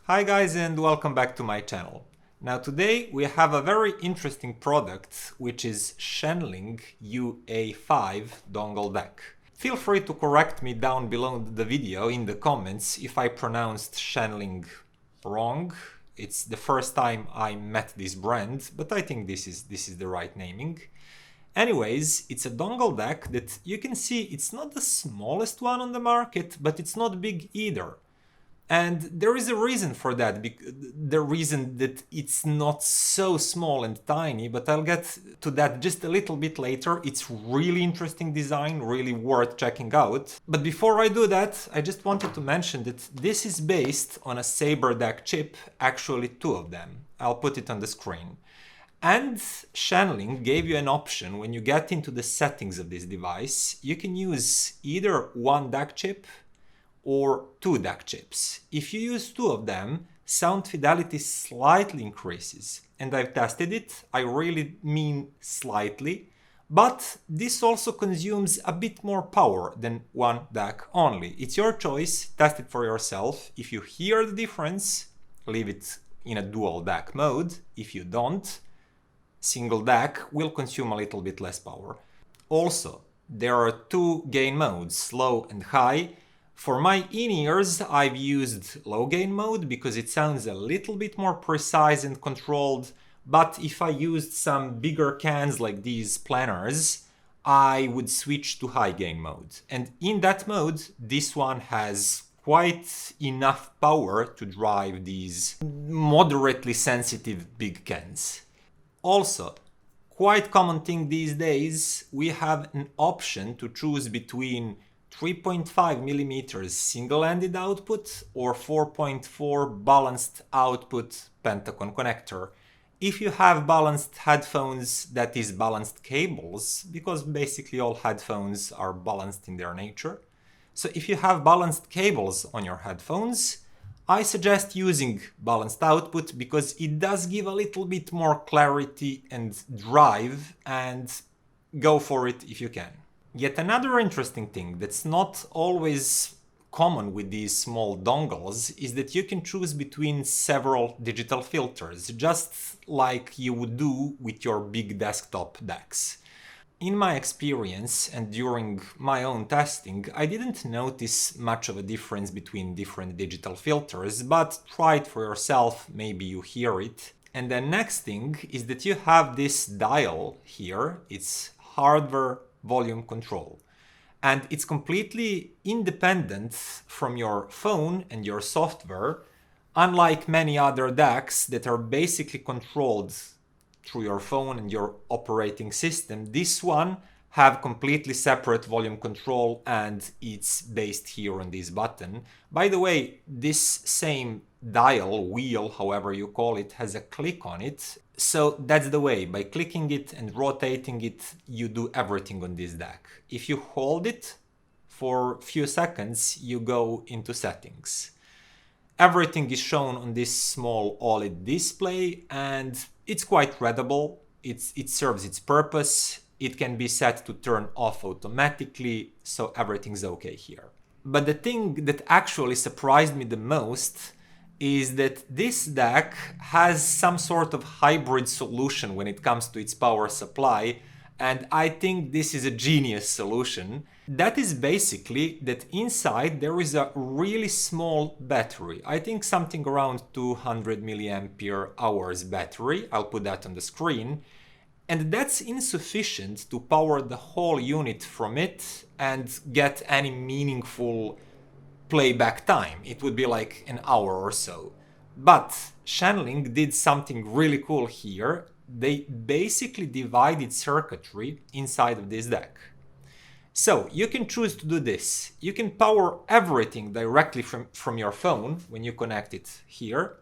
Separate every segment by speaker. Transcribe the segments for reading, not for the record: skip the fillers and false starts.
Speaker 1: Hi guys and welcome back to my channel. Now today we have a very interesting product which is Shanling UA5 dongle DAC. Feel free to correct me down below the video in the comments if I pronounced Shanling wrong. It's the first time I met this brand, but I think this is the right naming. Anyways, it's a dongle DAC that you can see it's not the smallest one on the market, but it's not big either. And there is a reason for that, the reason that it's not so small and tiny, but I'll get to that just a little bit later. It's really interesting design, really worth checking out. But before I do that, I just wanted to mention that this is based on a Sabre DAC chip, actually two of them. I'll put it on the screen. And Shanling gave you an option when you get into the settings of this device. You can use either one DAC chip or two DAC chips. If you use two of them, sound fidelity slightly increases. And I've tested it, I really mean slightly, but this also consumes a bit more power than one DAC only. It's your choice, test it for yourself. If you hear the difference, leave it in a dual DAC mode. If you don't, single DAC will consume a little bit less power. Also, there are two gain modes, low and high. For my in-ears, I've used low gain mode because it sounds a little bit more precise and controlled, but if I used some bigger cans like these planners, I would switch to high gain mode. And in that mode, this one has quite enough power to drive these moderately sensitive big cans. Also, quite common thing these days, we have an option to choose between 3.5mm single-ended output or 4.4 balanced output Pentacon connector. If you have balanced headphones, that is balanced cables, because basically all headphones are balanced in their nature. So if you have balanced cables on your headphones, I suggest using balanced output because it does give a little bit more clarity and drive, and go for it if you can. Yet another interesting thing that's not always common with these small dongles is that you can choose between several digital filters, just like you would do with your big desktop DACs. In my experience and during my own testing, I didn't notice much of a difference between different digital filters, but try it for yourself, maybe you hear it. And the next thing is that you have this dial here, it's hardware volume control. And it's completely independent from your phone and your software, unlike many other DACs that are basically controlled through your phone and your operating system. This one have completely separate volume control and it's based here on this button. By the way, this same dial, wheel, however you call it, has a click on it. So that's the way, by clicking it and rotating it, you do everything on this DAC. If you hold it for a few seconds, you go into settings. Everything is shown on this small OLED display and it's quite readable. It serves its purpose. It can be set to turn off automatically, so everything's okay here. But the thing that actually surprised me the most is that this DAC has some sort of hybrid solution when it comes to its power supply, and I think this is a genius solution. That is basically that inside there is a really small battery. I think something around 200 milliampere hours battery. I'll put that on the screen. And that's insufficient to power the whole unit from it and get any meaningful playback time. It would be like an hour or so. But Shanling did something really cool here. They basically divided circuitry inside of this DAC. So you can choose to do this. You can power everything directly from your phone when you connect it here.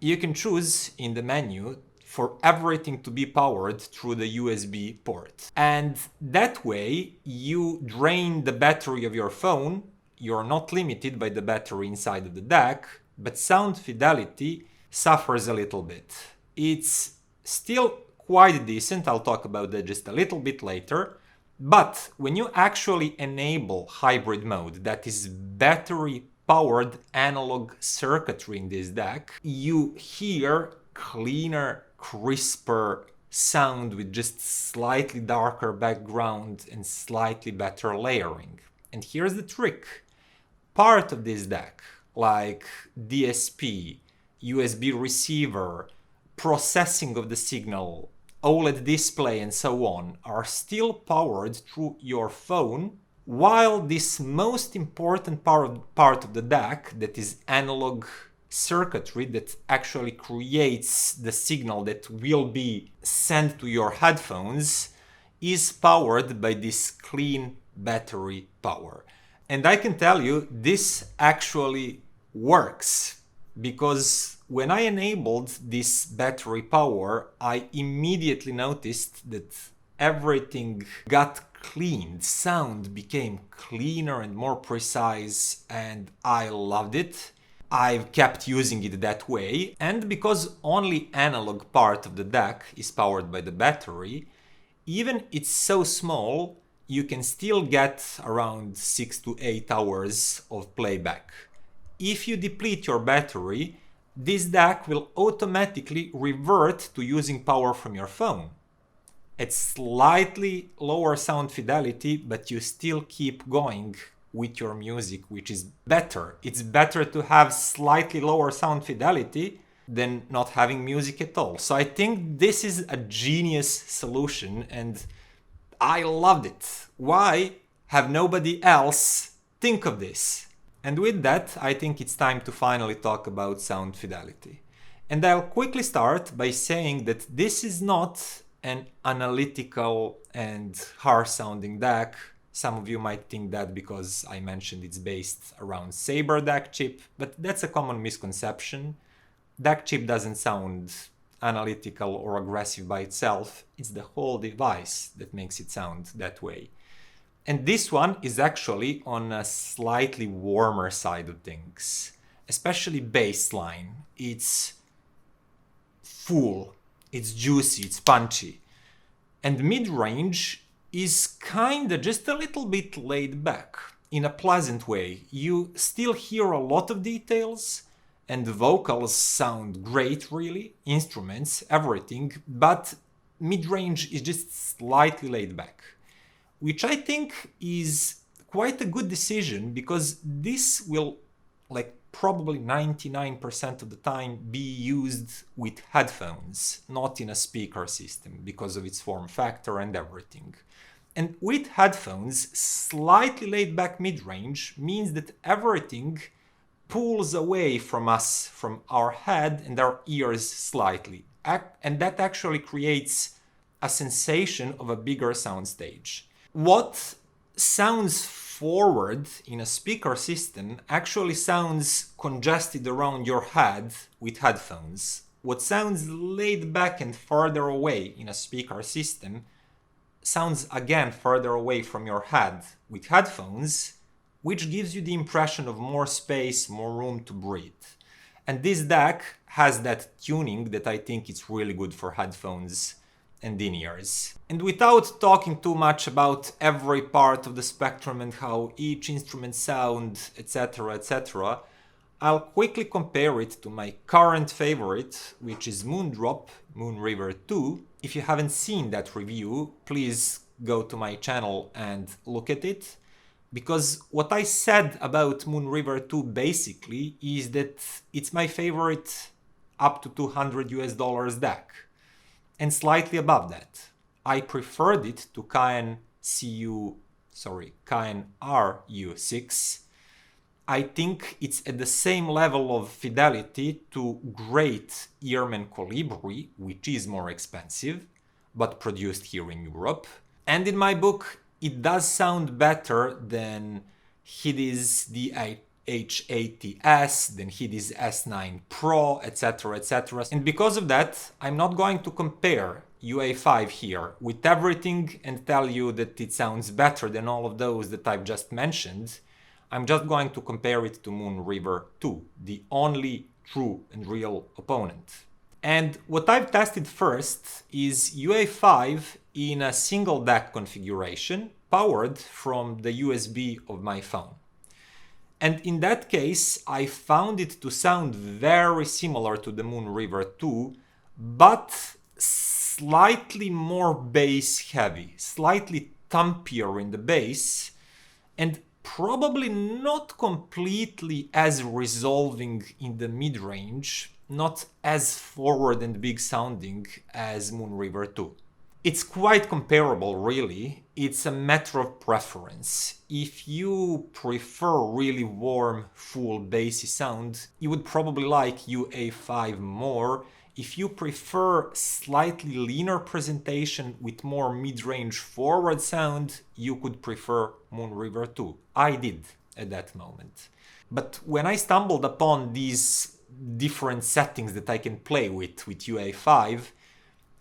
Speaker 1: You can choose in the menu for everything to be powered through the USB port. And that way you drain the battery of your phone. You're not limited by the battery inside of the DAC, but sound fidelity suffers a little bit. It's still quite decent, I'll talk about that just a little bit later, but when you actually enable hybrid mode, that is battery powered analog circuitry in this DAC, you hear cleaner, crisper sound with just slightly darker background and slightly better layering. And here's the trick. Part of this DAC, like DSP, USB receiver, processing of the signal, OLED display and so on, are still powered through your phone, while this most important part of the DAC, that is analog circuitry that actually creates the signal that will be sent to your headphones, is powered by this clean battery power. And I can tell you this actually works, because when I enabled this battery power, I immediately noticed that everything got cleaned, sound became cleaner and more precise, and I loved it. I've kept using it that way, and because only analog part of the DAC is powered by the battery, even it's so small, you can still get around 6 to 8 hours of playback. If you deplete your battery, this DAC will automatically revert to using power from your phone. It's slightly lower sound fidelity, but you still keep going with your music, which is better. It's better to have slightly lower sound fidelity than not having music at all. So I think this is a genius solution and I loved it. Why have nobody else think of this? And with that, I think it's time to finally talk about sound fidelity. And I'll quickly start by saying that this is not an analytical and harsh sounding DAC. Some of you might think that because I mentioned it's based around Sabre DAC chip, but that's a common misconception. DAC chip doesn't sound analytical or aggressive by itself. It's the whole device that makes it sound that way. And this one is actually on a slightly warmer side of things, especially bassline. It's full, it's juicy, it's punchy. And mid-range is kinda just a little bit laid back in a pleasant way. You still hear a lot of details and the vocals sound great, really, instruments, everything, but mid-range is just slightly laid back, which I think is quite a good decision because this will, like, probably 99% of the time be used with headphones, not in a speaker system because of its form factor and everything. And with headphones, slightly laid back mid-range means that everything pulls away from us, from our head and our ears slightly. And that actually creates a sensation of a bigger soundstage. What sounds forward in a speaker system actually sounds congested around your head with headphones. What sounds laid back and further away in a speaker system sounds again further away from your head with headphones, which gives you the impression of more space, more room to breathe. And this DAC has that tuning that I think it's really good for headphones and in-ears. And without talking too much about every part of the spectrum and how each instrument sounds, etc., etc., I'll quickly compare it to my current favorite, which is Moondrop Moonriver 2. If you haven't seen that review, please go to my channel and look at it. Because what I said about Moonriver 2 basically is that it's my favorite up to $200 DAC. And slightly above that. I preferred it to Caen RU6. I think it's at the same level of fidelity to great Earman Colibri, which is more expensive, but produced here in Europe. And in my book, it does sound better than Hidi's H80S, than Hidi's S9 Pro, etc., etc. And because of that, I'm not going to compare UA5 here with everything and tell you that it sounds better than all of those that I've just mentioned. I'm just going to compare it to Moonriver 2, the only true and real opponent. And what I've tested first is UA5 in a single DAC configuration, powered from the USB of my phone. And in that case, I found it to sound very similar to the Moonriver 2, but slightly more bass heavy, slightly thumpier in the bass, and probably not completely as resolving in the mid-range, not as forward and big sounding as Moonriver 2. It's quite comparable, really. It's a matter of preference. If you prefer really warm, full bassy sound, you would probably like UA5 more. If you prefer slightly leaner presentation with more mid-range forward sound, you could prefer Moonriver 2. I did at that moment. But when I stumbled upon these different settings that I can play with UA5,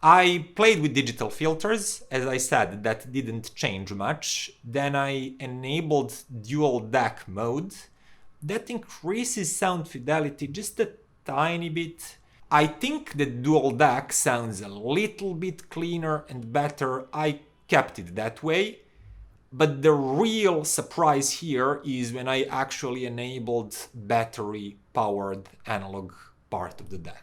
Speaker 1: I played with digital filters. As I said, that didn't change much. Then I enabled dual DAC mode. That increases sound fidelity just a tiny bit. I think that dual DAC sounds a little bit cleaner and better. I kept it that way. But the real surprise here is when I actually enabled battery-powered analog part of the DAC.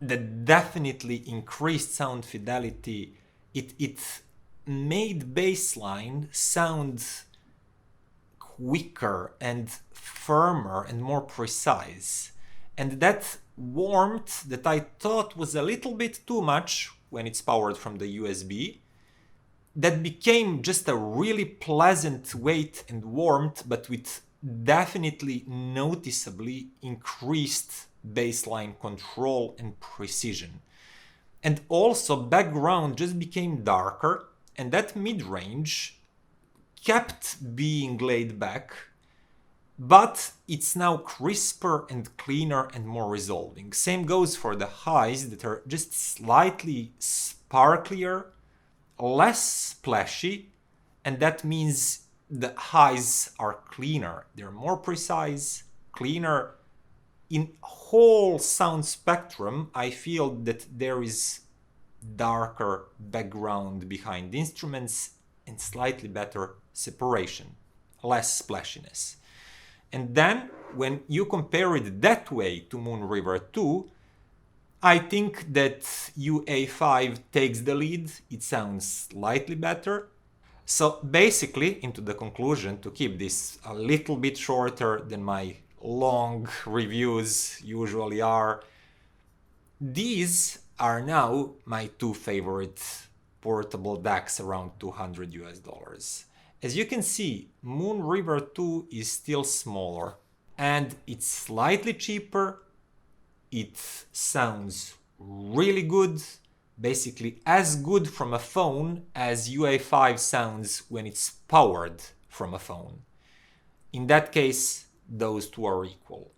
Speaker 1: That definitely increased sound fidelity. It made bassline sound quicker and firmer and more precise. And that warmth that I thought was a little bit too much when it's powered from the USB, that became just a really pleasant weight and warmth, but with definitely noticeably increased bassline control and precision. And also background just became darker, and that mid-range kept being laid back, but it's now crisper and cleaner and more resolving. Same goes for the highs that are just slightly sparklier, less splashy, and that means the highs are cleaner. They're more precise, cleaner. In whole sound spectrum, I feel that there is darker background behind the instruments and slightly better separation, less splashiness. And then when you compare it that way to Moonriver 2, I think that UA5 takes the lead. It sounds slightly better. So basically, into the conclusion, to keep this a little bit shorter than my long reviews usually are, these are now my two favorite portable DACs around $200. As you can see, Moonriver 2 is still smaller and it's slightly cheaper. It sounds really good, basically as good from a phone as UA5 sounds when it's powered from a phone. In that case, those two are equal.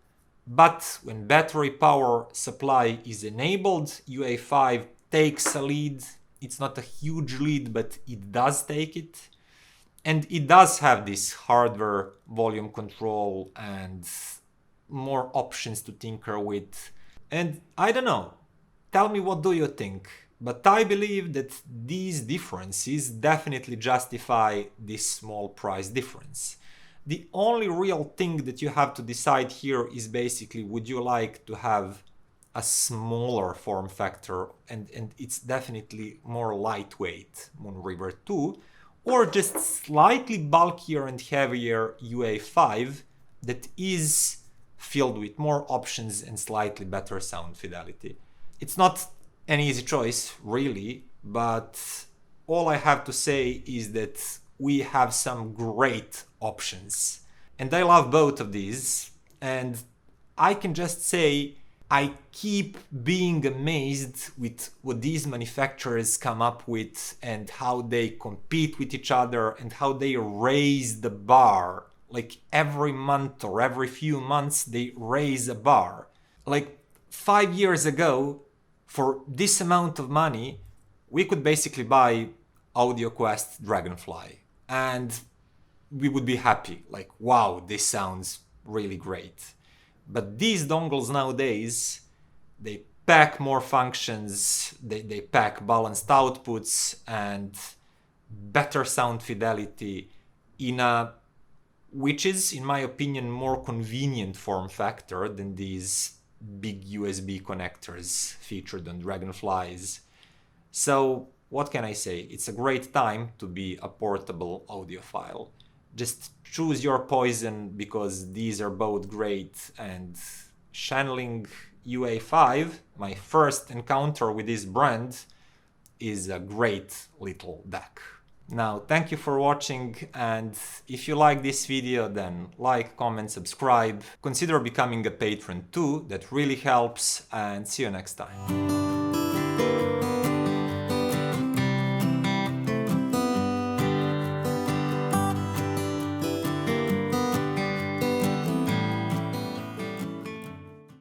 Speaker 1: But when battery power supply is enabled, UA5 takes a lead. It's not a huge lead, but it does take it. And it does have this hardware volume control and more options to tinker with. And I don't know, tell me what do you think? But I believe that these differences definitely justify this small price difference. The only real thing that you have to decide here is basically, would you like to have a smaller form factor, and it's definitely more lightweight Moonriver 2, or just slightly bulkier and heavier UA5 that is filled with more options and slightly better sound fidelity. It's not an easy choice, really, but all I have to say is that we have some great options. And I love both of these, and I can just say I keep being amazed with what these manufacturers come up with and how they compete with each other and how they raise the bar. Like every month or every few months they raise a bar. Like 5 years ago, for this amount of money, we could basically buy AudioQuest Dragonfly and we would be happy. Like, wow, this sounds really great. But these dongles nowadays, they pack more functions, they pack balanced outputs and better sound fidelity in a which is, in my opinion, more convenient form factor than these big USB connectors featured on Dragonflies. So what can I say? It's a great time to be a portable audiophile. Just choose your poison, because these are both great, and Shanling UA5, my first encounter with this brand, is a great little DAC. Now, thank you for watching, and if you like this video, then like, comment, subscribe. Consider becoming a patron too, that really helps, and see you next time.